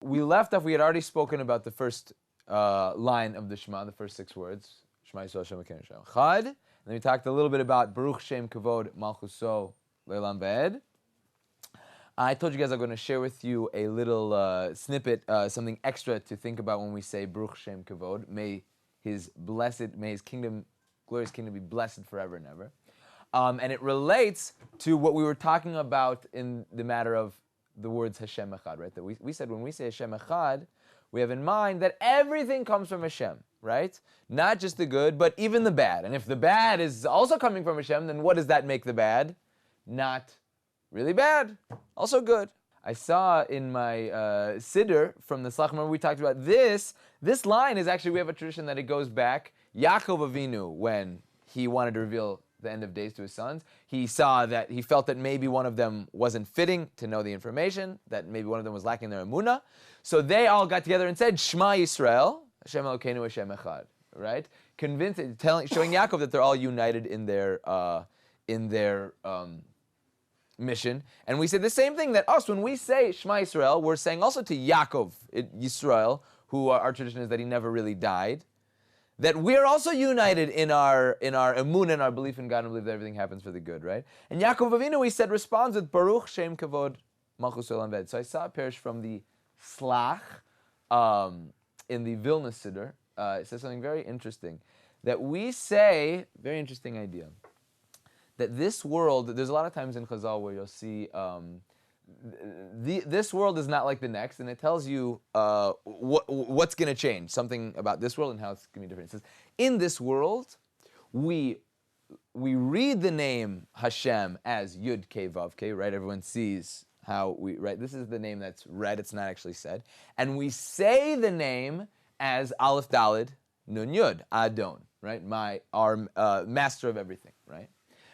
We left off, we had already spoken about the first line of the Shema, the first 6 words. Shema Yisrael Hashem Elokeinu Hashem Echad. And then we talked a little bit about Baruch Shem Kavod Malchuso Leilam V'ed. I told you guys I'm going to share with you a little snippet, something extra to think about when we say Baruch Shem Kavod. May his kingdom, glorious kingdom, be blessed forever and ever. And it relates to what we were talking about in the matter of the words Hashem Echad, right? That we said when we say Hashem Echad, we have in mind that everything comes from Hashem, right? Not just the good, but even the bad. And if the bad is also coming from Hashem, then what does that make the bad? Not really bad, also good. I saw in my Siddur from the Slach, remember we talked about this. This line is actually, we have a tradition that it goes back. Yaakov Avinu, when he wanted to reveal the end of days to his sons, he felt that maybe one of them wasn't fitting to know the information, that maybe one of them was lacking their emunah. So they all got together and said, Shema Yisrael, Hashem Elokeinu Hashem Echad, right? Showing Yaakov that they're all united in their mission. And we say the same thing that us, when we say Shema Yisrael, we're saying also to Yaakov Yisrael, who our tradition is that he never really died, that we're also united in our emunah, in our belief in God, and believe that everything happens for the good, right? And Yaakov Avinu, we said, responds with Baruch Shem Kavod Malchus Olam Ved. So I saw a parish from the Slach in the Vilna Siddur. It says something very interesting, that we say, very interesting idea, that this world, there's a lot of times in Chazal where you'll see this world is not like the next, and it tells you what's going to change, something about this world and how it's going to be different. It says, in this world, we read the name Hashem as Yud Kei Vav Kei, right? Everyone sees how we, right? This is the name that's read, it's not actually said. And we say the name as Aleph Daled Nun Yud, Adon, right? Our master of everything, right?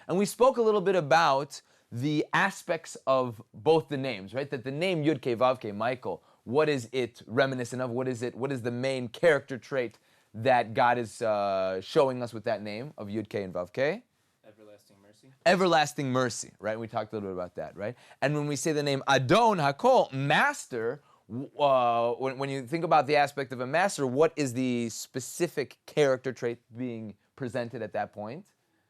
And we spoke a little bit about the aspects of both the names, right? That the name Yud Kei Vav Kei, Michael, what is it reminiscent of? What is the main character trait that God is showing us with that name of Yud Kei and Vav Kei? Everlasting mercy. Everlasting mercy, right? We talked a little bit about that, right? And when we say the name Adon HaKol, master, when you think about the aspect of a master, what is the specific character trait being presented at that point?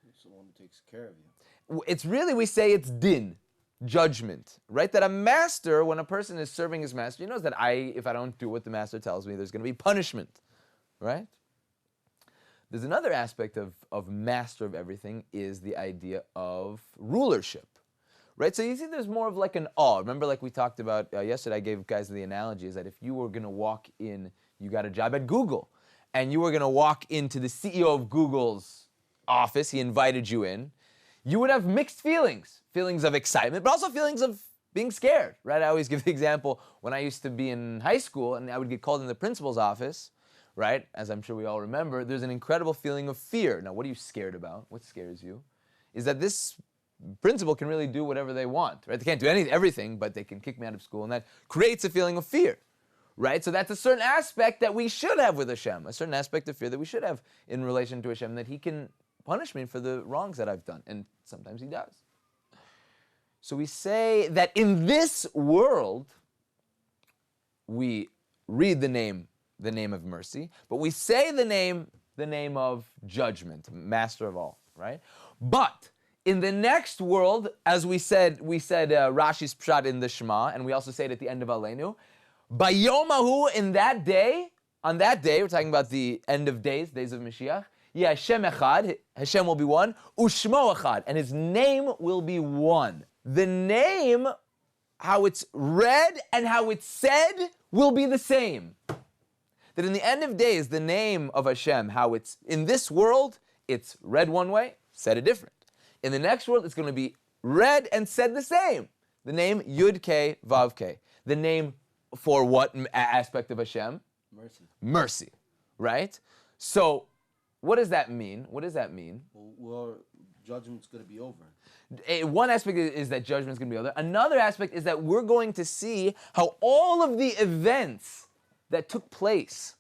It's the one who takes care of you. It's really, we say it's din, judgment, right? That a master, when a person is serving his master, he knows that if I don't do what the master tells me, there's going to be punishment, right? There's another aspect of master of everything is the idea of rulership, right? So you see there's more of like an awe. Remember, like we talked about yesterday, I gave guys the analogy is that if you were going to walk in, you got a job at Google, and you were going to walk into the CEO of Google's office, he invited you in, you would have mixed feelings of excitement, but also feelings of being scared, right? I always give the example, when I used to be in high school and I would get called in the principal's office, right? As I'm sure we all remember, there's an incredible feeling of fear. Now, what are you scared about? What scares you? Is that this principal can really do whatever they want, right? They can't do everything, but they can kick me out of school, and that creates a feeling of fear, right? So that's a certain aspect that we should have with Hashem, a certain aspect of fear that we should have in relation to Hashem, that he can punish me for the wrongs that I've done. And sometimes he does. So we say that in this world, we read the name of mercy, but we say the name of judgment, master of all, right? But in the next world, as we said Rashi's Pshat in the Shema, and we also say it at the end of Aleinu, Bayomahu, on that day, we're talking about the end of days of Mashiach, yeah, Hashem Echad, Hashem will be one, Ushmo Echad, and his name will be one. The name, how it's read and how it's said, will be the same. That in the end of days, the name of Hashem, how it's in this world, it's read one way, said a different. In the next world, it's going to be read and said the same. The name Yud Kei Vav Kei. The name for what aspect of Hashem? Mercy, right? So, what does that mean? Well, judgment's going to be over. One aspect is that judgment's going to be over. Another aspect is that we're going to see how all of the events that took place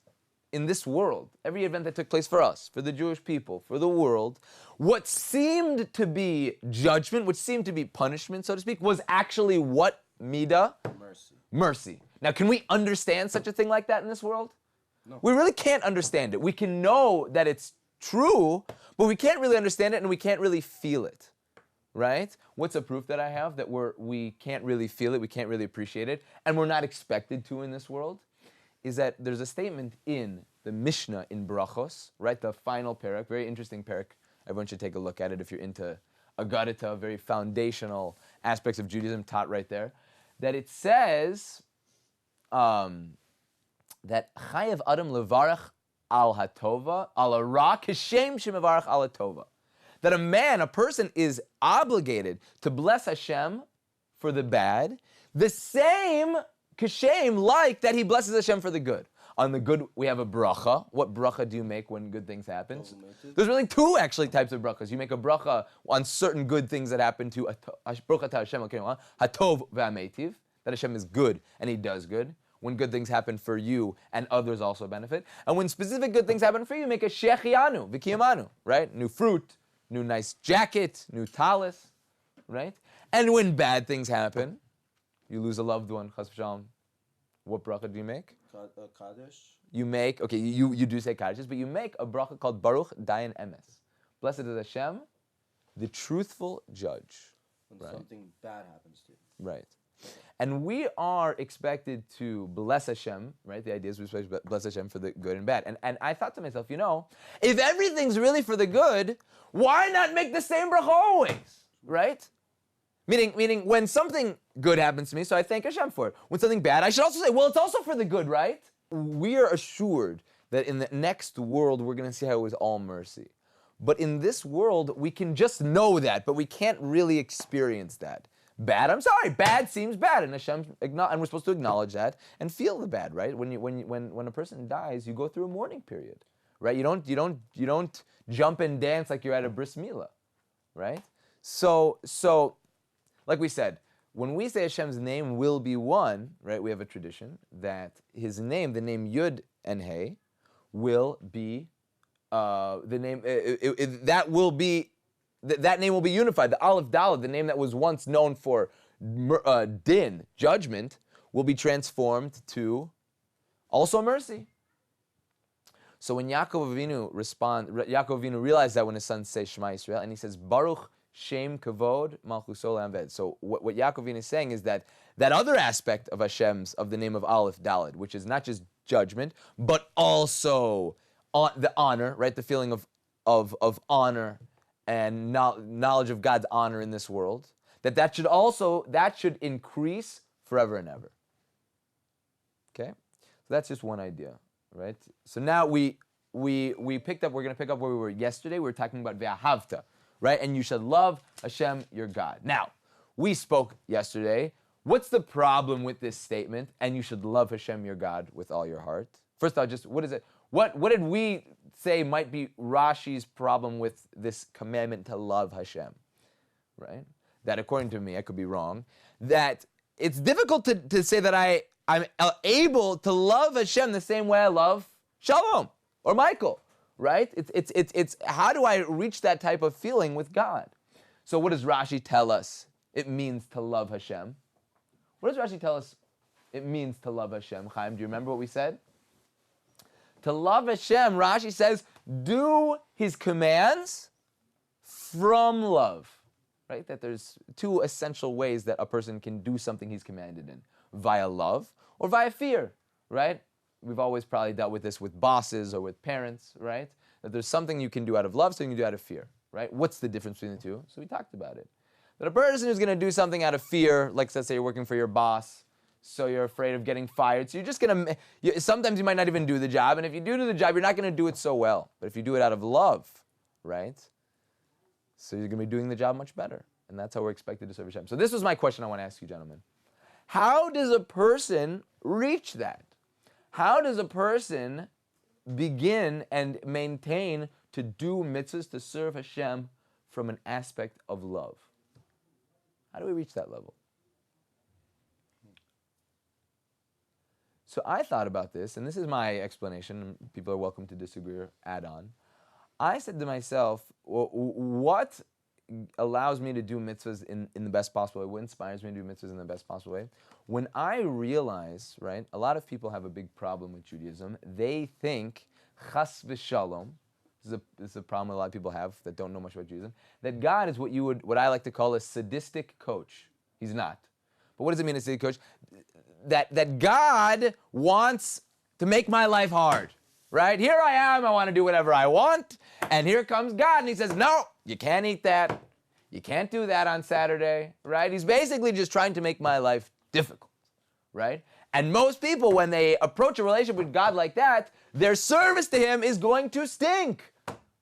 in this world, every event that took place for us, for the Jewish people, for the world, what seemed to be judgment, which seemed to be punishment, so to speak, was actually what? Midah? Mercy. Mercy. Now, can we understand such a thing like that in this world? No. We really can't understand it. We can know that it's true, but we can't really understand it and we can't really feel it, right? What's a proof that I have that we can't really feel it, we can't really appreciate it, and we're not expected to in this world? Is that there's a statement in the Mishnah in Brachos, right? The final parak, very interesting parak. Everyone should take a look at it if you're into Agadita, very foundational aspects of Judaism taught right there. That it says that Chayev Adam levarach al hatova al ara kishem shemevarach al hatova. That a person is obligated to bless Hashem for the bad, the same kishem like that he blesses Hashem for the good. On the good, we have a bracha. What bracha do you make when good things happen? There's really two actually types of brachas. You make a bracha on certain good things that happen to bracha to Hashem, hatov v'ametiv, that Hashem is good and He does good. When good things happen for you and others also benefit. And when specific good things happen for you, make a shechianu, v'kiyamanu, right? New fruit, new nice jacket, new talis, right? And when bad things happen, you lose a loved one, chas v'shalom, what bracha do you make? Kaddish. You make, okay, you do say Kaddish, but you make a bracha called Baruch Dayan Emes. Blessed is Hashem, the truthful judge. When right? something bad happens to you. Right. And we are expected to bless Hashem, right? The idea is we're supposed to bless Hashem for the good and bad. And I thought to myself, if everything's really for the good, why not make the same bracha always, right? Meaning when something good happens to me, so I thank Hashem for it. When something bad, I should also say, well, it's also for the good, right? We are assured that in the next world, we're going to see how it was all mercy. But in this world, we can just know that, but we can't really experience that. Bad, I'm sorry, bad seems bad, and and we're supposed to acknowledge that and feel the bad, right? When a person dies, you go through a mourning period, right? You don't jump and dance like you're at a bris milah, right? So like we said, when we say Hashem's name will be one, right? We have a tradition that His name, the name Yud and Hey, will be the name that name will be unified. The Aleph Dalet, the name that was once known for din, judgment, will be transformed to also mercy. So when Yaakov Avinu realized that when his sons say Shema Yisrael, and he says Baruch Shem Kavod Malchuso Le'amved. So what Yaakov Avinu is saying is that other aspect of Hashem's, of the name of Aleph Dalet, which is not just judgment, but also the honor, right? The feeling of honor and knowledge of God's honor in this world, that should increase forever and ever. Okay? So that's just one idea, right? So now we're going to pick up where we were yesterday. We were talking about Ve'ahavta, right? And you should love Hashem, your God. Now, we spoke yesterday. What's the problem with this statement? And you should love Hashem, your God, with all your heart. First off, what is it? What did we say might be Rashi's problem with this commandment to love Hashem, right? That according to me, I could be wrong, that it's difficult to say that I'm able to love Hashem the same way I love Shalom or Michael, right? It's how do I reach that type of feeling with God? So what does Rashi tell us it means to love Hashem? What does Rashi tell us it means to love Hashem? Chaim, do you remember what we said? To love Hashem, Rashi says, do His commands from love, right? That there's two essential ways that a person can do something he's commanded in, via love or via fear, right? We've always probably dealt with this with bosses or with parents, right? That there's something you can do out of love, something you can do out of fear, right? What's the difference between the two? So we talked about it. That a person who's going to do something out of fear, like let's say you're working for your boss, so you're afraid of getting fired. So you're just going to, sometimes you might not even do the job. And if you do the job, you're not going to do it so well. But if you do it out of love, right? So you're going to be doing the job much better. And that's how we're expected to serve Hashem. So this was my question I want to ask you, gentlemen. How does a person reach that? How does a person begin and maintain to do mitzvahs, to serve Hashem from an aspect of love? How do we reach that level? So I thought about this, and this is my explanation. People are welcome to disagree or add on. I said to myself, well, what allows me to do mitzvahs in the best possible way, what inspires me to do mitzvahs in the best possible way, when I realize, right, a lot of people have a big problem with Judaism. They think, chas v'shalom, this is a problem a lot of people have that don't know much about Judaism, that God is what I like to call a sadistic coach. He's not. But what does it mean, a sadistic coach? That God wants to make my life hard, right? Here I am, I want to do whatever I want, and here comes God, and he says, no, you can't eat that. You can't do that on Saturday, right? He's basically just trying to make my life difficult, right? And most people, when they approach a relationship with God like that, their service to him is going to stink,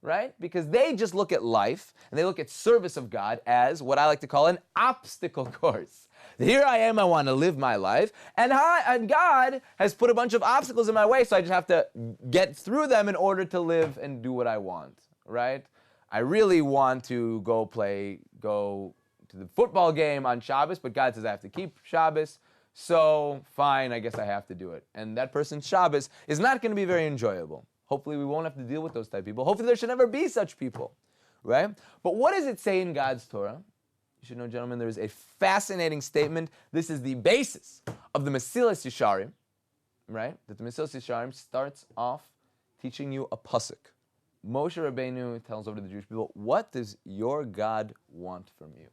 right? Because they just look at life, and they look at service of God as what I like to call an obstacle course. Here I am, I want to live my life, and God has put a bunch of obstacles in my way, so I just have to get through them in order to live and do what I want, right? I really want to go to the football game on Shabbos, but God says I have to keep Shabbos, so fine, I guess I have to do it. And that person's Shabbos is not going to be very enjoyable. Hopefully we won't have to deal with those type of people. Hopefully there should never be such people, right? But what does it say in God's Torah? You should know, gentlemen, there is a fascinating statement. This is the basis of the Mesilas Yesharim, right? That the Mesilas Yesharim starts off teaching you a pasuk. Moshe Rabbeinu tells over to the Jewish people, what does your God want from you,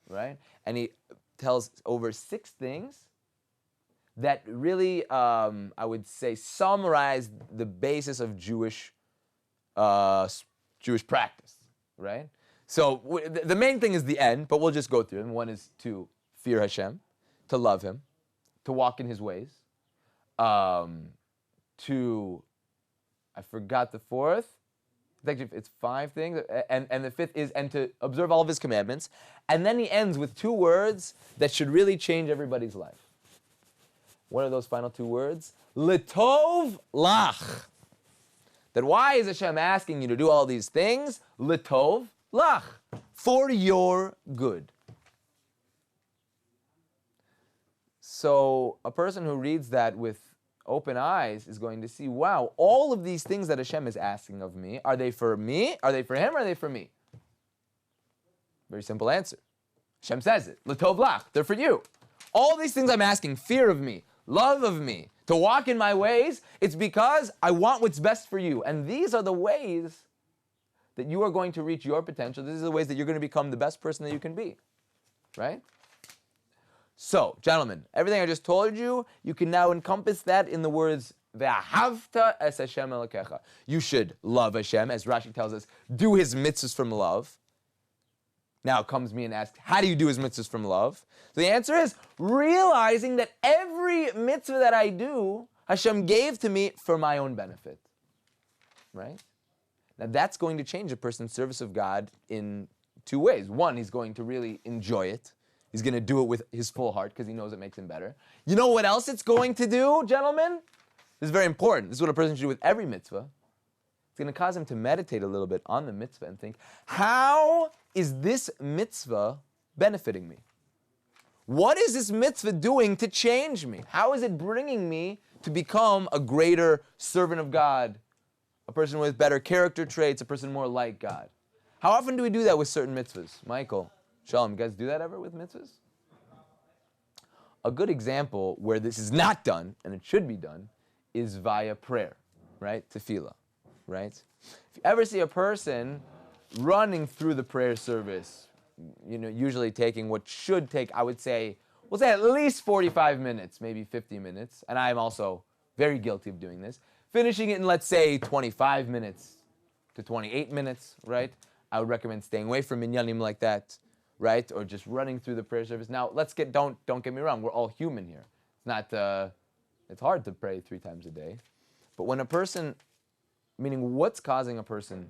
right? And he tells over 6 things that really, I would say, summarize the basis of Jewish practice, right? So the main thing is the end, but we'll just go through them. One is to fear Hashem, to love him, to walk in his ways, I forgot the fourth. It's 5 things, and the 5th is, and to observe all of his commandments. And then he ends with 2 words that should really change everybody's life. What are those final 2 words? L'tov lach. That why is Hashem asking you to do all these things? L'tov lach, for your good. So a person who reads that with open eyes is going to see, wow, all of these things that Hashem is asking of me, are they for me? Are they for him? Or are they for me? Very simple answer. Hashem says it. L'tov lach, they're for you. All these things I'm asking, fear of me, love of me, to walk in my ways, it's because I want what's best for you. And these are the ways that you are going to reach your potential. These are the ways that you're going to become the best person that you can be, right? So, gentlemen, everything I just told you, you can now encompass that in the words, Ve'ahavta es Hashem Elokecha. You should love Hashem, as Rashi tells us, do his mitzvahs from love. Now comes me and asks, how do you do his mitzvahs from love? So the answer is realizing that every mitzvah that I do, Hashem gave to me for my own benefit, right? Now that's going to change a person's service of God in 2 ways. One, he's going to really enjoy it. He's going to do it with his full heart because he knows it makes him better. You know what else it's going to do, gentlemen? This is very important. This is what a person should do with every mitzvah. It's going to cause him to meditate a little bit on the mitzvah and think, how is this mitzvah benefiting me? What is this mitzvah doing to change me? How is it bringing me to become a greater servant of God, a person with better character traits, a person more like God? How often do we do that with certain mitzvahs? Michael, Shalom, you guys do that ever with mitzvahs? A good example where this is not done, and it should be done, is via prayer, right? Tefillah, right? If you ever see a person running through the prayer service, usually taking what should take, I would say, we'll say at least 45 minutes, maybe 50 minutes, and I'm also very guilty of doing this, finishing it in, let's say, 25 minutes to 28 minutes, right? I would recommend staying away from minyanim like that, right? Or just running through the prayer service. Now, don't get me wrong, we're all human here. It's hard to pray 3 times a day. But when a person, meaning what's causing a person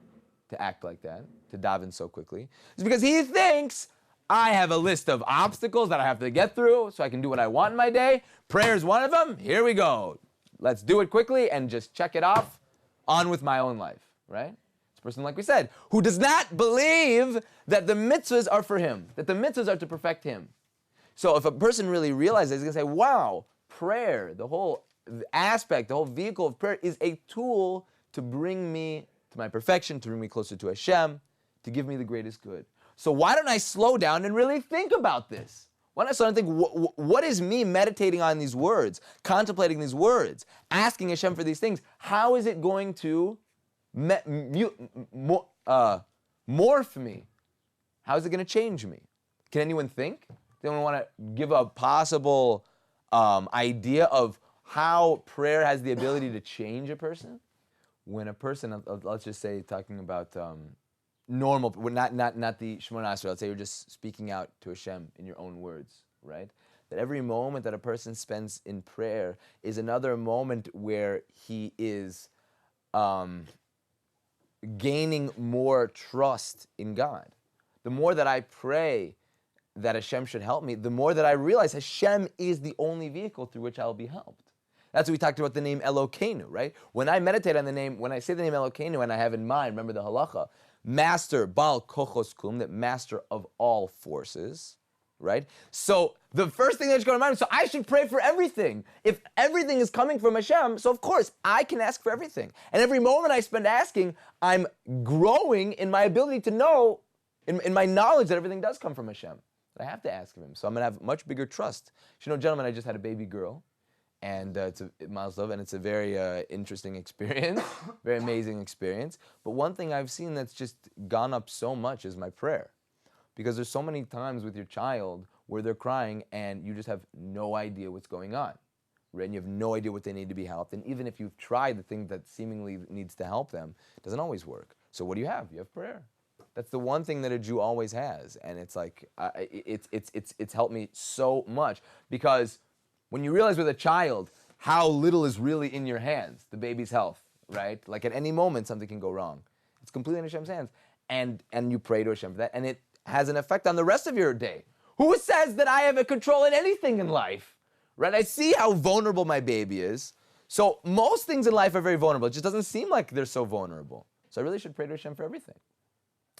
to act like that, to daven so quickly, is because he thinks, I have a list of obstacles that I have to get through so I can do what I want in my day. Prayer is one of them. Here we go. Let's do it quickly and just check it off. On with my own life, right? It's a person, like we said, who does not believe that the mitzvahs are for him, that the mitzvahs are to perfect him. So if a person really realizes, he's going to say, wow, prayer, the whole aspect, the whole vehicle of prayer is a tool to bring me to my perfection, to bring me closer to Hashem, to give me the greatest good. So why don't I slow down and really think about this? Why don't I slow down and think, what is me meditating on these words, contemplating these words, asking Hashem for these things? How is it going to morph me? How is it going to change me? Can anyone think? Does anyone want to give a possible idea of how prayer has the ability to change a person? When a person, let's just say, talking about normal, not the Shemona Esrei, let's say you're just speaking out to Hashem in your own words, right? That every moment that a person spends in prayer is another moment where he is gaining more trust in God. The more that I pray that Hashem should help me, the more that I realize Hashem is the only vehicle through which I'll be helped. That's what we talked about the name Elokeinu, right? When I meditate on the name, when I say the name Elokeinu and I have in mind, remember the halacha, master, Baal Kochos Kum, that master of all forces, right? So the first thing that should go to mind is, so I should pray for everything. If everything is coming from Hashem, so of course I can ask for everything. And every moment I spend asking, I'm growing in my ability to know, in my knowledge that everything does come from Hashem. I have to ask of him. So I'm going to have much bigger trust. You know, gentlemen, I just had a baby girl. And it's a Mazel, and it's a very interesting experience, very amazing experience. But one thing I've seen that's just gone up so much is my prayer. Because there's so many times with your child where they're crying and you just have no idea what's going on, right? And you have no idea what they need to be helped. And even if you've tried the thing that seemingly needs to help them, it doesn't always work. So what do you have? You have prayer. That's the one thing that a Jew always has. And it's like, it's helped me so much. Because when you realize with a child how little is really in your hands, the baby's health, right? Like at any moment something can go wrong. It's completely in Hashem's hands. And you pray to Hashem for that. And it has an effect on the rest of your day. Who says that I have a control in anything in life? Right? I see how vulnerable my baby is. So most things in life are very vulnerable. It just doesn't seem like they're so vulnerable. So I really should pray to Hashem for everything.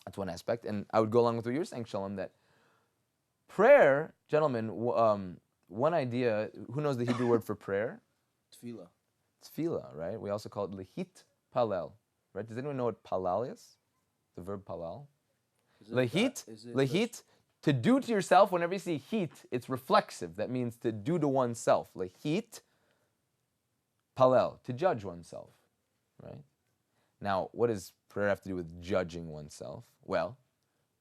That's one aspect. And I would go along with what you were saying, Shalom, that prayer, gentlemen, one idea, who knows the Hebrew word for prayer? Tefillah. Tefillah, right? We also call it lehit palel, right? Does anyone know what palal is? The verb palal? Lehit, to do to yourself, whenever you see heat, it's reflexive. That means to do to oneself. Lehit palel, to judge oneself, right? Now, what does prayer have to do with judging oneself? Well,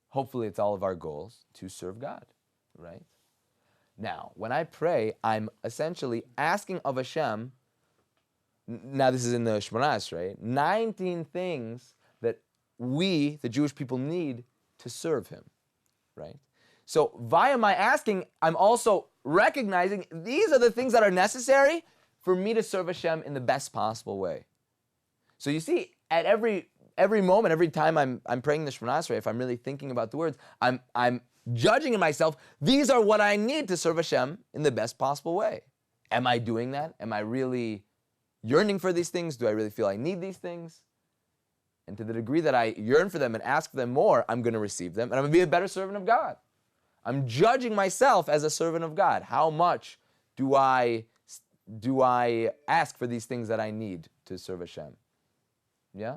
hopefully it's all of our goals to serve God, right? Now, when I pray, I'm essentially asking of Hashem, now this is in the Shemona Esrei, 19 things that we, the Jewish people, need to serve Him, right? So via my asking, I'm also recognizing these are the things that are necessary for me to serve Hashem in the best possible way. So you see, at every moment, every time I'm praying the Shemona Esrei, if I'm really thinking about the words, I'm judging in myself, these are what I need to serve Hashem in the best possible way. Am I doing that? Am I really yearning for these things? Do I really feel I need these things? And to the degree that I yearn for them and ask for them more, I'm going to receive them, and I'm going to be a better servant of God. I'm judging myself as a servant of God. How much do I ask for these things that I need to serve Hashem? Yeah?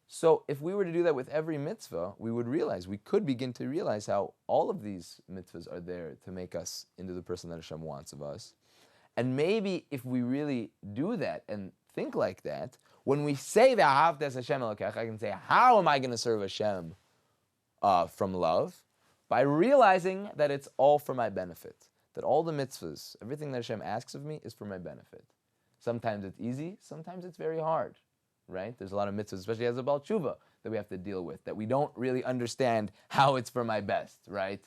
So if we were to do that with every mitzvah, we could begin to realize how all of these mitzvahs are there to make us into the person that Hashem wants of us. And maybe if we really do that and think like that, when we say V'ahavta es Hashem Elokecha, I can say, how am I going to serve Hashem from love? By realizing that it's all for my benefit. That all the mitzvahs, everything that Hashem asks of me is for my benefit. Sometimes it's easy, sometimes it's very hard. Right? There's a lot of mitzvahs, especially as a Baal Tshuva, that we have to deal with, that we don't really understand how it's for my best, right?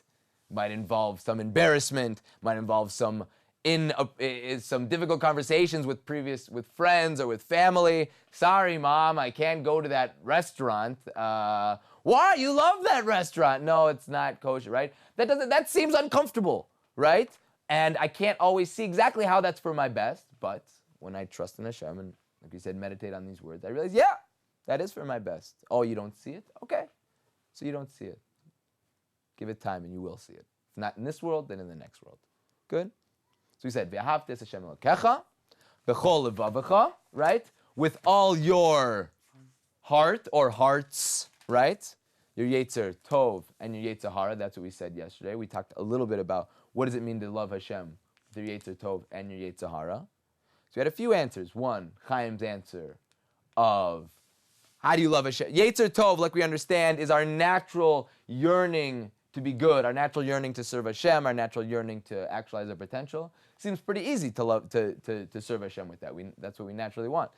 Might involve some embarrassment, might involve some difficult conversations with friends or with family. Sorry, Mom, I can't go to that restaurant. Why? You love that restaurant. No, it's not kosher, right? That seems uncomfortable, right? And I can't always see exactly how that's for my best, but when I trust in Hashem and, like you said, meditate on these words, I realize, yeah, that is for my best. Oh, you don't see it? Okay. So you don't see it. Give it time and you will see it. If not in this world, then in the next world. Good? So we said, V'ahavta es Hashem Elokecha, b'chol levavecha, right? With all your heart or hearts, right? your Yetzer Tov and your Yetzer Hara. That's what we said yesterday. We talked a little bit about what does it mean to love Hashem with your Yetzer Tov and your Yetzer Hara. So we had a few answers. One, Chaim's answer of how do you love Hashem? Yetzer Tov, like we understand, is our natural yearning to be good, our natural yearning to serve Hashem, our natural yearning to actualize our potential. Seems pretty easy to love to serve Hashem with that. That's what we naturally want.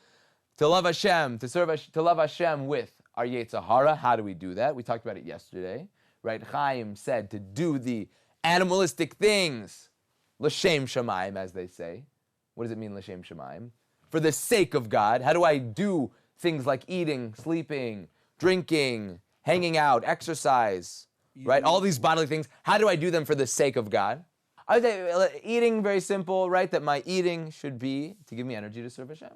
To love Hashem, to love Hashem with our Yetzer Hara. How do we do that? We talked about it yesterday, right? Chaim said to do the animalistic things, l'shem shamayim, as they say. What does it mean, l'shem shamayim? For the sake of God. How do I do things like eating, sleeping, drinking, hanging out, exercise, right? All these bodily things. How do I do them for the sake of God? I would say eating, very simple, right? That my eating should be to give me energy to serve Hashem.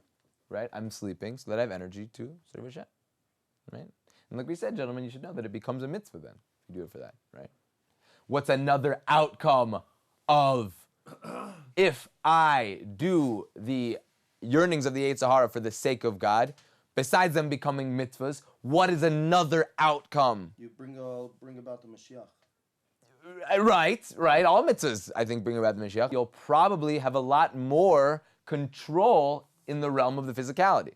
Right? I'm sleeping so that I have energy to serve Hashem. Right? And like we said, gentlemen, you should know that it becomes a mitzvah then. You do it for that, right? What's another outcome of if I do the yearnings of the Yetzer Hara for the sake of God, besides them becoming mitzvahs, what is another outcome? You bring about the Mashiach. Right. All mitzvahs, I think, bring about the Mashiach. You'll probably have a lot more control in the realm of the physicality.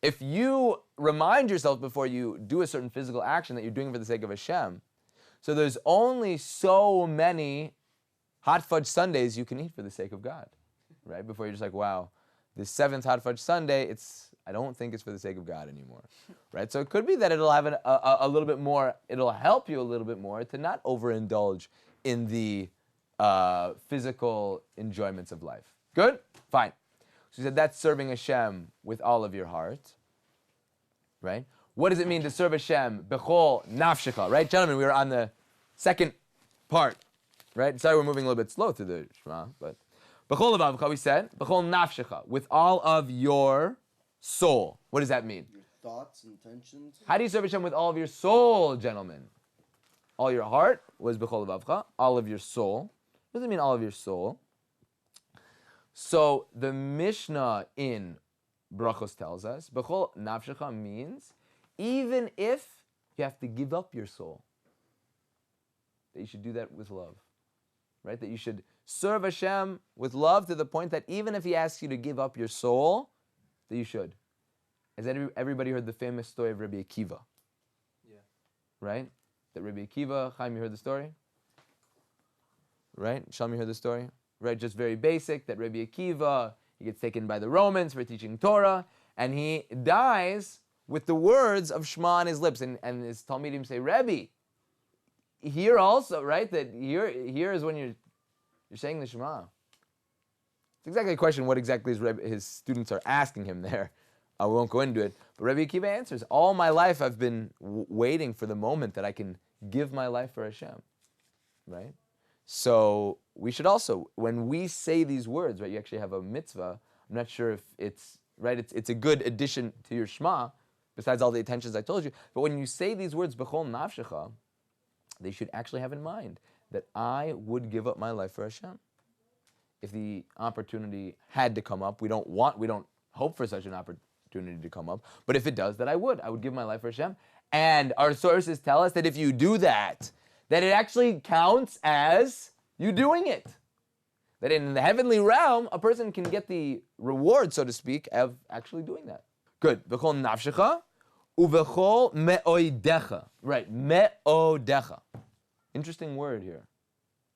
If you remind yourself before you do a certain physical action that you're doing for the sake of Hashem, so there's only so many hot fudge sundaes you can eat for the sake of God, right? Before you're just like, wow, this 7th hot fudge sundae, I don't think it's for the sake of God anymore, right? So it could be that it'll have a little bit more, it'll help you a little bit more to not overindulge in the physical enjoyments of life. Good? Fine. So he said that's serving Hashem with all of your heart, right? What does it mean to serve Hashem? Bechol nafshecha, right? Gentlemen, we were on the second part, right? Sorry we're moving a little bit slow through the Shema, but bechol levavcha, we said, bechol nafshecha, with all of your soul. What does that mean? Your thoughts, intentions. How do you serve Hashem with all of your soul, gentlemen? All your heart was bechol levavcha, all of your soul. What does it mean all of your soul? So the Mishnah in Brachos tells us, Bechol Nafshecha means even if you have to give up your soul, that you should do that with love, right? That you should serve Hashem with love to the point that even if He asks you to give up your soul, that you should. Has everybody heard the famous story of Rabbi Akiva? Yeah. Right? That Rabbi Akiva, Chaim, you heard the story? Right? Shalom, you heard the story? Right, just very basic, that Rabbi Akiva, he gets taken by the Romans for teaching Torah, and he dies with the words of Shema on his lips. And his Talmidim say, Rebbe, here also, right, that here is when you're saying the Shema. It's exactly a question what exactly his students are asking him there. We won't go into it. But Rabbi Akiva answers, all my life I've been waiting for the moment that I can give my life for Hashem, right? So we should also, when we say these words, right, you actually have a mitzvah. I'm not sure if it's, right, it's a good addition to your Shema, besides all the attentions I told you. But when you say these words, Bechol Nafshecha, they should actually have in mind that I would give up my life for Hashem. If the opportunity had to come up, we don't hope for such an opportunity to come up, but if it does, that I would give my life for Hashem. And our sources tell us that if you do that, that it actually counts as you doing it. That in the heavenly realm, a person can get the reward, so to speak, of actually doing that. Good. V'chol nafshecha uv'chol me'odecha. Right, me'odecha. Interesting word here.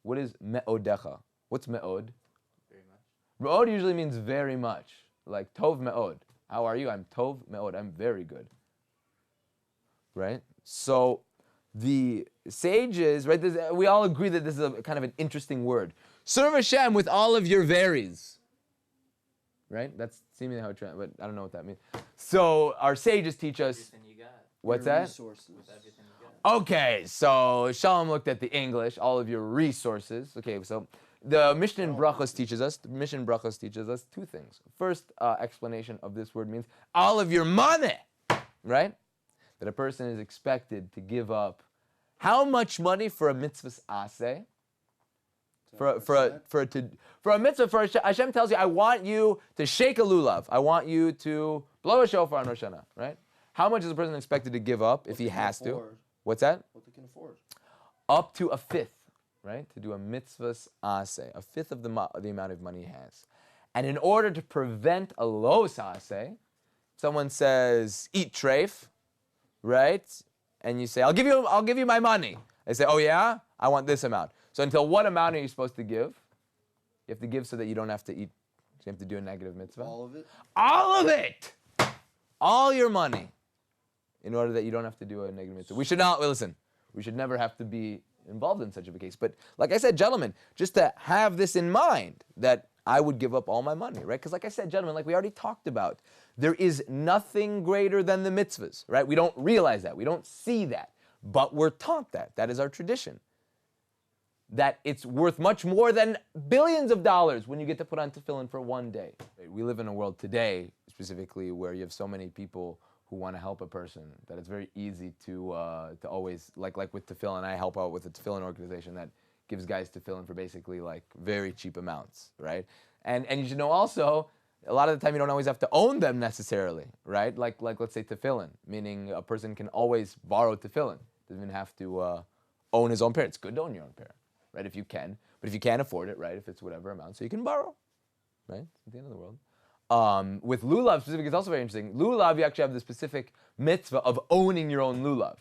What is me'odecha? What's me'od? Very much. Me'od usually means very much. Like tov me'od. How are you? I'm tov me'od. I'm very good. Right? So the sages, right, we all agree that this is a kind of an interesting word. Serve Hashem with all of your varies. Right? That's seemingly how it translates, but I don't know what that means. So our sages teach us. Everything you got. What's Your that? Resources. With everything you got. Okay, so Shalom looked at the English, all of your resources. Okay, so the Mishnah in Brachos teaches us, two things. First explanation of this word means all of your money, right? That a person is expected to give up how much money for a mitzvah's aseh? For a mitzvah, for Hashem tells you, I want you to shake a lulav. I want you to blow a shofar on Rosh Hashanah, right? How much is a person expected to give up if he has to? What's that? What they can afford. Up to a fifth, right? To do a mitzvah's aseh, a fifth of the amount of money he has. And in order to prevent a los aseh, someone says, eat treif, right? And you say, I'll give you my money. They say, oh yeah? I want this amount. So until what amount are you supposed to give? You have to give so that you don't have to eat. So you have to do a negative mitzvah. All of it? All of it! All your money. In order that you don't have to do a negative mitzvah. We should not, listen, we should never have to be involved in such a case. But like I said, gentlemen, just to have this in mind, that I would give up all my money, right? Because like I said, gentlemen, like we already talked about, there is nothing greater than the mitzvahs, right? We don't realize that. We don't see that. But we're taught that. That is our tradition. That it's worth much more than billions of dollars when you get to put on tefillin for one day. We live in a world today, specifically, where you have so many people who want to help a person that it's very easy to always, like with tefillin, I help out with a tefillin organization that gives guys tefillin for basically like very cheap amounts, right? And you should know also, a lot of the time you don't always have to own them necessarily, right? Like let's say tefillin, meaning a person can always borrow tefillin. Doesn't even have to own his own pair. It's good to own your own pair, right? If you can, but if you can't afford it, right? If it's whatever amount, so you can borrow, right? It's at the end of the world. With lulav specific, it's also very interesting. Lulav, you actually have the specific mitzvah of owning your own lulav.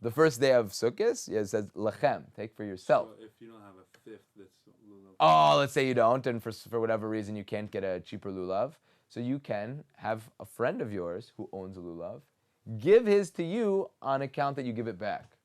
The first day of Sukkot, it says lechem, take for yourself. So if you don't have a fifth, that's lulav. Oh, let's say you don't, and for whatever reason you can't get a cheaper lulav, so you can have a friend of yours who owns a lulav, give his to you on account that you give it back.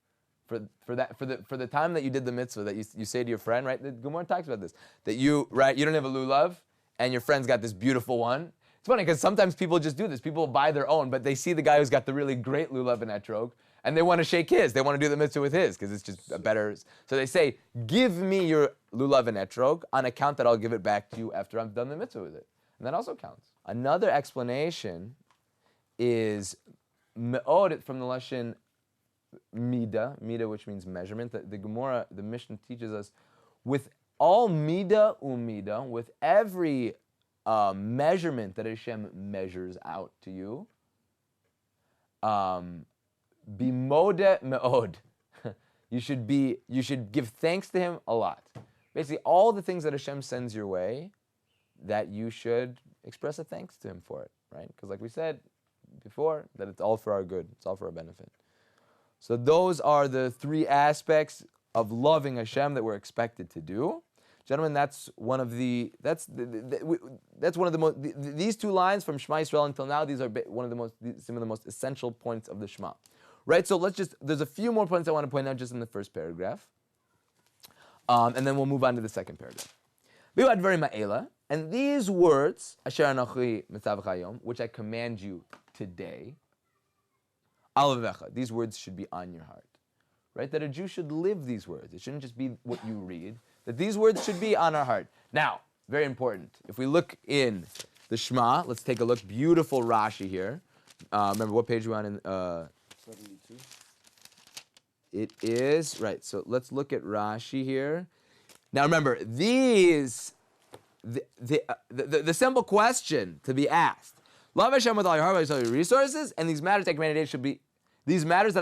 For the time that you did the mitzvah, that you say to your friend, right? The Gemara talks about this, that you don't have a lulav, and your friend's got this beautiful one. It's funny because sometimes people just do this. People buy their own, but they see the guy who's got the really great lulav and etrog, and they want to shake his. They want to do the mitzvah with his because it's just a better. So they say, give me your lulav and etrog on account that I'll give it back to you after I'm done the mitzvah with it. And that also counts. Another explanation is me'od from the lashon mida, which means measurement. The Gemara, the Mishnah teaches us, with all mida umida, with every measurement that Hashem measures out to you, bimode me'od. You should give thanks to Him a lot. Basically, all the things that Hashem sends your way, that you should express a thanks to Him for it, right? Because like we said before, that it's all for our good, it's all for our benefit. So those are the three aspects of loving Hashem that we're expected to do. Gentlemen, that's one of the most, these two lines from Shema Yisrael until now, these are some of the most essential points of the Shema. Right, so there's a few more points I want to point out just in the first paragraph. And then we'll move on to the second paragraph. And these words, Asher Anochi Mitzavach Hayom, which I command you today, these words should be on your heart. Right? That a Jew should live these words. It shouldn't just be what you read. That these words should be on our heart. Now, very important. If we look in the Shema, let's take a look. Beautiful Rashi here. Remember what page we're on in 72. It is, right, so let's look at Rashi here. Now remember, the simple question to be asked, love Hashem with all your heart, with all your resources, and these matters that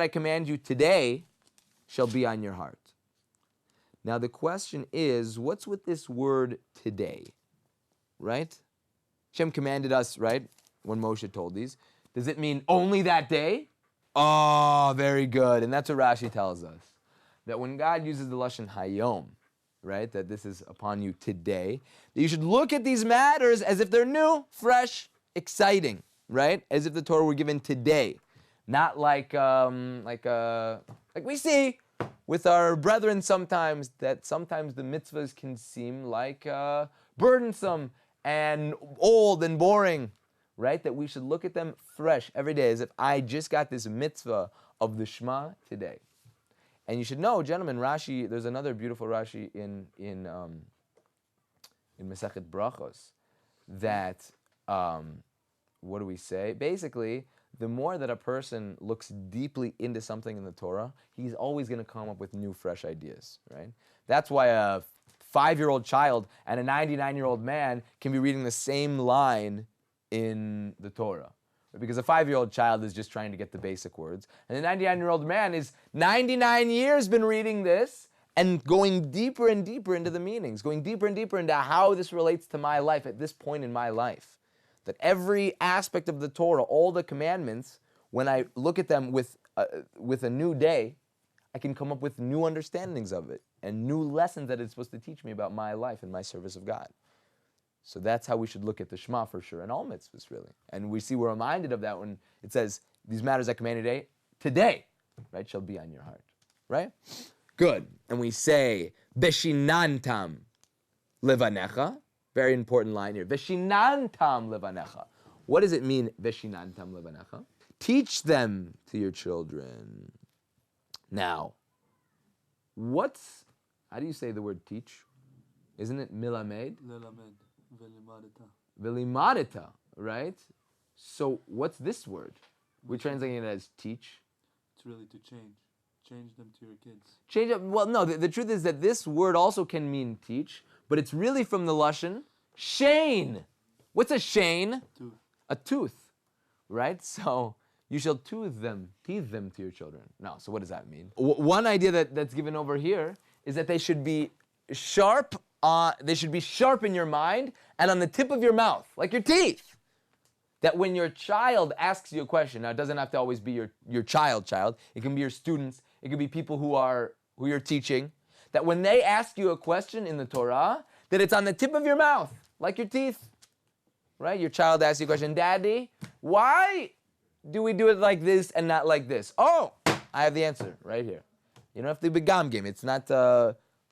I command you today shall be on your heart. Now the question is, what's with this word today? Right? Hashem commanded us, right, when Moshe told these. Does it mean only that day? Oh, very good. And that's what Rashi tells us. That when God uses the lashon hayom, right, that this is upon you today, that you should look at these matters as if they're new, fresh, exciting, right? As if the Torah were given today. Not like we see with our brethren sometimes, that sometimes the mitzvahs can seem like burdensome and old and boring, right? That we should look at them fresh every day as if I just got this mitzvah of the Shema today. And you should know, gentlemen, Rashi, there's another beautiful Rashi in Masechet Brachos that, what do we say? Basically, the more that a person looks deeply into something in the Torah, he's always going to come up with new, fresh ideas, right? That's why a 5-year-old child and a 99-year-old man can be reading the same line in the Torah, Because a 5-year-old child is just trying to get the basic words. And the 99-year-old man is 99 years been reading this and going deeper and deeper into the meanings, going deeper and deeper into how this relates to my life at this point in my life. That every aspect of the Torah, all the commandments, when I look at them with a new day, I can come up with new understandings of it and new lessons that it's supposed to teach me about my life and my service of God. So that's how we should look at the Shema for sure, and all mitzvahs really. And we're reminded of that when it says, these matters I command today, right, shall be on your heart, right? Good. And we say, Veshinantam levanecha. Very important line here. Veshinantam levanecha. What does it mean, Veshinantam levanecha? Teach them to your children. Now, how do you say the word teach? Isn't it milamed? Lelamed. Velimadeta. Velimadeta, right? So what's this word? We're translating it as teach. It's really to change. Change them to your kids. Change up. Well, no, the truth is that this word also can mean teach, but it's really from the Lashon shane. What's a shane? Tooth. A tooth, right? So you shall teeth them to your children. No, so what does that mean? One idea that's given over here is that they should be sharp. They should be sharp in your mind and on the tip of your mouth, like your teeth. That when your child asks you a question, now it doesn't have to always be your child. It can be your students. It can be people who you're teaching. That when they ask you a question in the Torah, that it's on the tip of your mouth, like your teeth. Right? Your child asks you a question, Daddy, why do we do it like this and not like this? Oh, I have the answer right here. You don't have to be gam game. It's not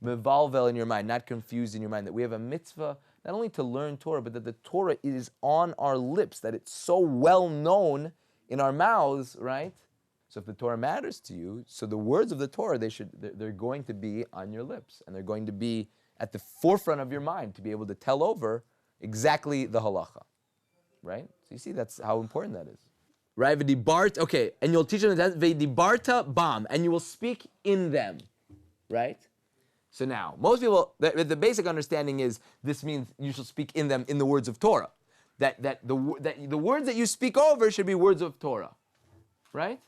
mevalvel in your mind, not confused in your mind. That we have a mitzvah not only to learn Torah, but that the Torah is on our lips, that it's so well known in our mouths, right? So if the Torah matters to you, so the words of the Torah, they're going to be on your lips, and they're going to be at the forefront of your mind to be able to tell over exactly the halacha, right? So you see, that's how important that is. Right? Okay, and you'll teach them that v'dibarta bam, and you will speak in them, right? So now, most people, the basic understanding is this means you shall speak in them in the words of Torah. That the words that you speak over should be words of Torah, right?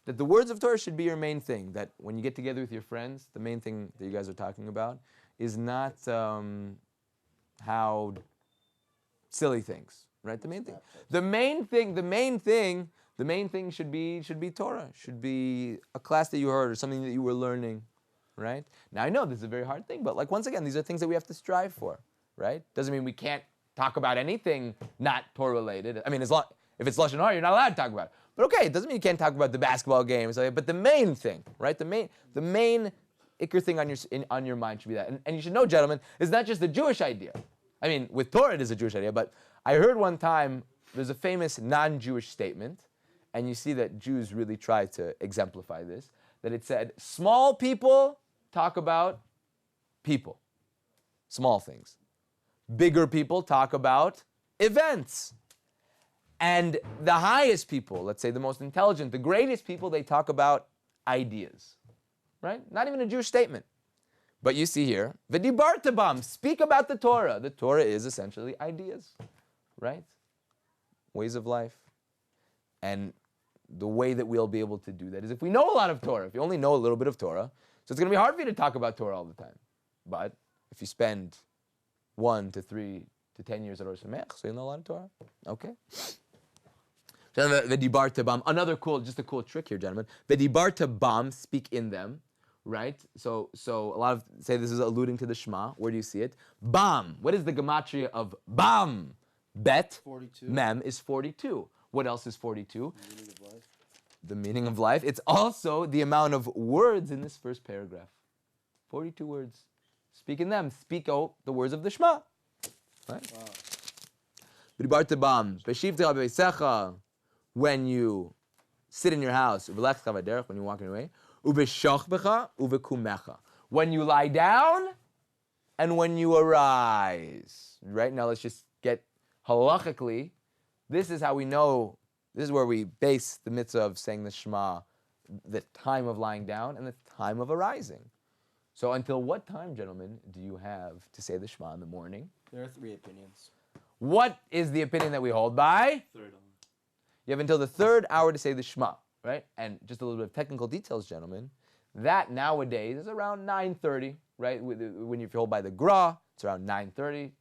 That the words of Torah should be your main thing. That when you get together with your friends, the main thing that you guys are talking about is not how silly things, right? The main thing should be Torah. Should be a class that you heard or something that you were learning, right? Now I know this is a very hard thing, but like once again, these are things that we have to strive for, right? Doesn't mean we can't talk about anything not Torah related. I mean, if it's Lashon Hara, you're not allowed to talk about it. But okay, it doesn't mean you can't talk about the basketball games. But the main thing, right? The main ikr thing on your mind should be that. And you should know, gentlemen, it's not just a Jewish idea. I mean, with Torah it is a Jewish idea, but I heard one time there's a famous non-Jewish statement, and you see that Jews really try to exemplify this, that it said, small people talk about people, small things. Bigger people talk about events. And the highest people, let's say the most intelligent, the greatest people, they talk about ideas, right? Not even a Jewish statement. But you see here, v'dibartabam, speak about the Torah. The Torah is essentially ideas, right? Ways of life. And the way that we'll be able to do that is if we know a lot of Torah, if you only know a little bit of Torah. So it's going to be hard for you to talk about Torah all the time. But if you spend 1 to 3 to 10 years at Rosh Hashanah, so you know a lot of Torah. Okay. V'dibartabam, another cool trick here, gentlemen. V'dibartabam, speak in them, right? So a lot of say this is alluding to the Shema. Where do you see it? Bam. What is the gematria of bam? Bet. 42. Mem is 42. What else is 42? The meaning of life. The meaning of life. It's also the amount of words in this first paragraph. 42 words. Speak in them. Speak out the words of the Shema. Right? Wow. When you sit in your house, when you walk in your way, when you lie down, and when you arise. Right now, let's just get halachically. This is how we know. This is where we base the mitzvah of saying the Shema, the time of lying down and the time of arising. So until what time, gentlemen, do you have to say the Shema in the morning? There are 3 opinions. What is the opinion that we hold by? Third on. You have until the third hour to say the Shema, right? And just a little bit of technical details, gentlemen. That nowadays is around 9:30, right? When you're told by the Gra, it's around 9:30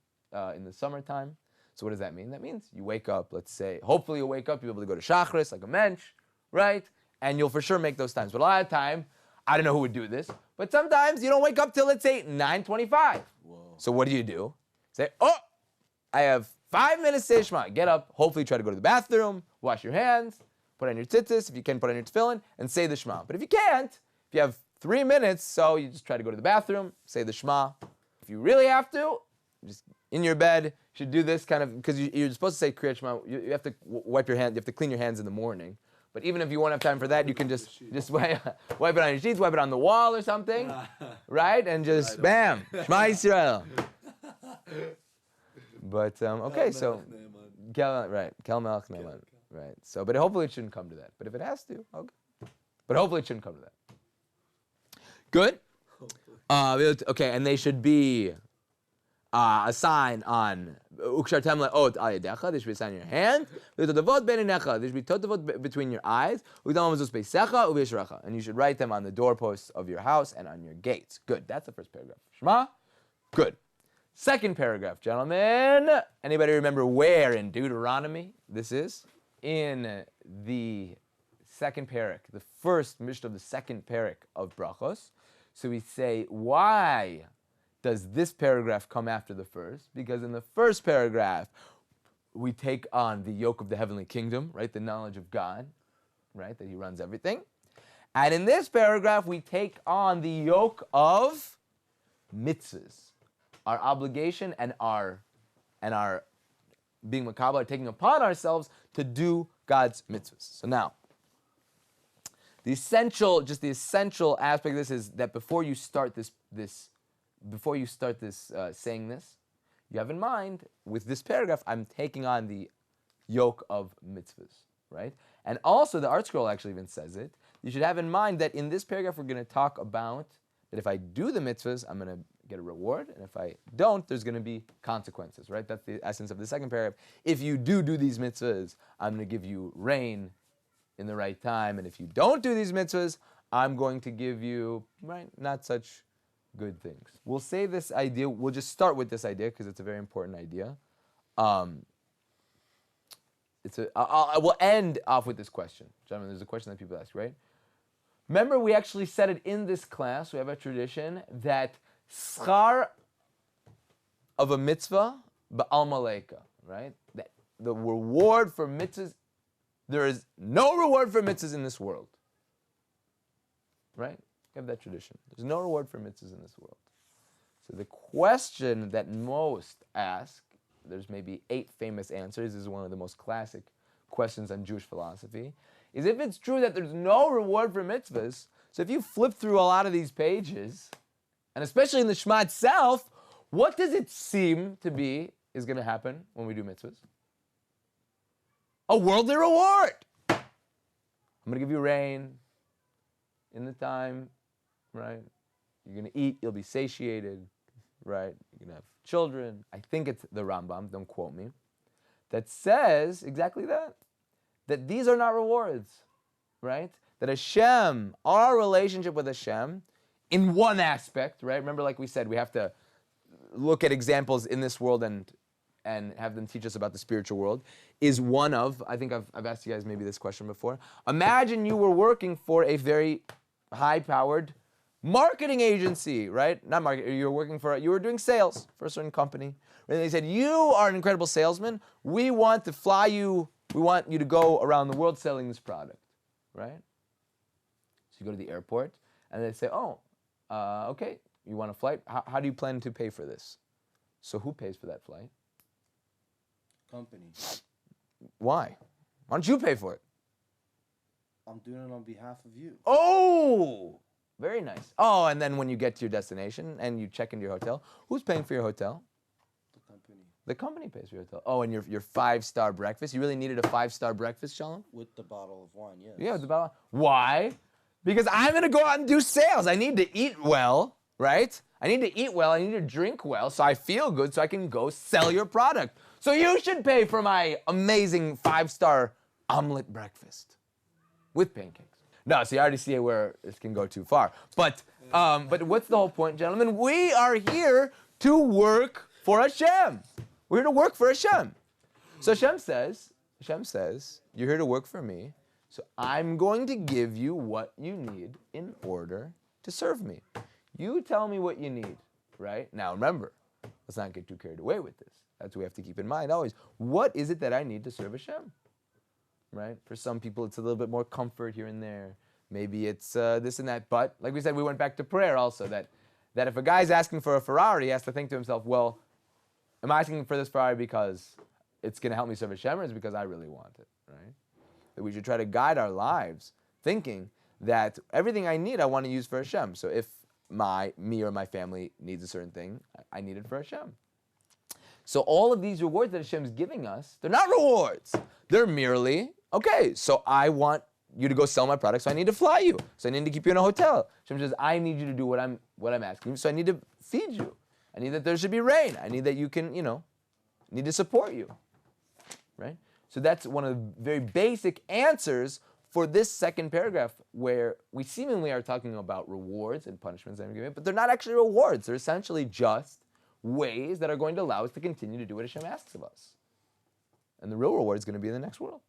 in the summertime. So what does that mean? That means you wake up, let's say, hopefully you'll wake up, you'll be able to go to Shachris like a mensch, right? And you'll for sure make those times. But a lot of time, I don't know who would do this, but sometimes you don't wake up till, let's say, 9:25. Whoa. So what do? Say, oh, I have 5 minutes to say Shema. Get up, hopefully try to go to the bathroom, wash your hands, put on your tzitzis, if you can, put on your tefillin, and say the Shema. But if you can't, if you have 3 minutes, so you just try to go to the bathroom, say the Shema. If you really have to, just in your bed, you should do this kind of, because you're supposed to say Kriyat Shema, you have to wipe your hands, you have to clean your hands in the morning. But even if you won't have time for that, you can just wipe it on your sheets, wipe it on the wall or something, right? And just, bam, Shema Yisrael. But, okay, so, Kel Melech Neiman, right. So, but hopefully it shouldn't come to that. But if it has to, okay. But hopefully it shouldn't come to that. Good? Okay, and they should be a sign on Ukshartem le'ot al yadecha. There should be a sign in your hand. V'totavot beinecha. There should be totavot between your eyes. U'dam mazus beisecha u'beishrecha. And you should write them on the doorposts of your house and on your gates. Good. That's the first paragraph. Shema. Good. Second paragraph, gentlemen. Anybody remember where in Deuteronomy this is? In the second parak, the first mishnah of the second parak of Brachos. So we say, why does this paragraph come after the first? Because in the first paragraph, we take on the yoke of the heavenly kingdom, right? The knowledge of God, right? That he runs everything. And in this paragraph, we take on the yoke of mitzvahs, our obligation and our being makabel, taking upon ourselves to do God's mitzvahs. So now, the essential aspect of this is that before you start saying this, you have in mind, with this paragraph, I'm taking on the yoke of mitzvahs, right? And also, the Art Scroll actually even says it. You should have in mind that in this paragraph, we're going to talk about that if I do the mitzvahs, I'm going to get a reward, and if I don't, there's going to be consequences, right? That's the essence of the second paragraph. If you do these mitzvahs, I'm going to give you rain in the right time, and if you don't do these mitzvahs, I'm going to give you, right, not such good things. We'll say this idea, we'll just start with this idea because it's a very important idea. We'll end off with this question. Gentlemen, there's a question that people ask, right? Remember, we actually said it in this class, we have a tradition that schar of a mitzvah, ba'al malaika, right? That the reward for mitzvahs, there is no reward for mitzvahs in this world. Right? We have that tradition. There's no reward for mitzvahs in this world. So the question that most ask, there's maybe 8 famous answers, this is one of the most classic questions on Jewish philosophy, is if it's true that there's no reward for mitzvahs, so if you flip through a lot of these pages, and especially in the Shema itself, what does it seem to be is going to happen when we do mitzvahs? A worldly reward. I'm going to give you rain in the time, right? You're going to eat, you'll be satiated, right? You're going to have children. I think it's the Rambam, don't quote me, that says exactly that. That these are not rewards, right? That Hashem, our relationship with Hashem, in one aspect, right? Remember, like we said, we have to look at examples in this world and have them teach us about the spiritual world, is one of, I think I've asked you guys maybe this question before. Imagine you were working for a very high-powered marketing agency, right? Not marketing, you were doing sales for a certain company. And they said, you are an incredible salesman. We want to fly you, we want you to go around the world selling this product, right? So you go to the airport, and they say, okay, you want a flight? How do you plan to pay for this? So who pays for that flight? Company. Why? Why don't you pay for it? I'm doing it on behalf of you. Oh, very nice. Oh, and then when you get to your destination and you check into your hotel, who's paying for your hotel? The company. The company pays for your hotel. Oh, and your 5-star breakfast. You really needed a 5-star breakfast, Shalom? With the bottle of wine, yes. Yeah, with the bottle. Why? Because I'm going to go out and do sales. I need to eat well, right? I need to eat well. I need to drink well so I feel good so I can go sell your product. So you should pay for my amazing 5-star omelet breakfast with pancakes. No, so you already see where this can go too far. But what's the whole point, gentlemen? We are here to work for Hashem. We're here to work for Hashem. So Hashem says, you're here to work for me, so I'm going to give you what you need in order to serve me. You tell me what you need, right? Now remember, let's not get too carried away with this. That's what we have to keep in mind always. What is it that I need to serve Hashem? Right? For some people, it's a little bit more comfort here and there. Maybe it's this and that. But like we said, we went back to prayer also, that if a guy's asking for a Ferrari, he has to think to himself, well, am I asking for this Ferrari because it's going to help me serve Hashem, or is it because I really want it, right? That we should try to guide our lives thinking that everything I need, I want to use for Hashem. So if me or my family needs a certain thing, I need it for Hashem. So all of these rewards that Hashem is giving us, they're not rewards. They're merely, okay, so I want you to go sell my product, so I need to fly you. So I need to keep you in a hotel. Hashem says, I need you to do what I'm asking you, so I need to feed you. I need that there should be rain. I need that you can, need to support you, right? So that's one of the very basic answers for this second paragraph, where we seemingly are talking about rewards and punishments that I'm giving, but they're not actually rewards. They're essentially just ways that are going to allow us to continue to do what Hashem asks of us. And the real reward is going to be in the next world.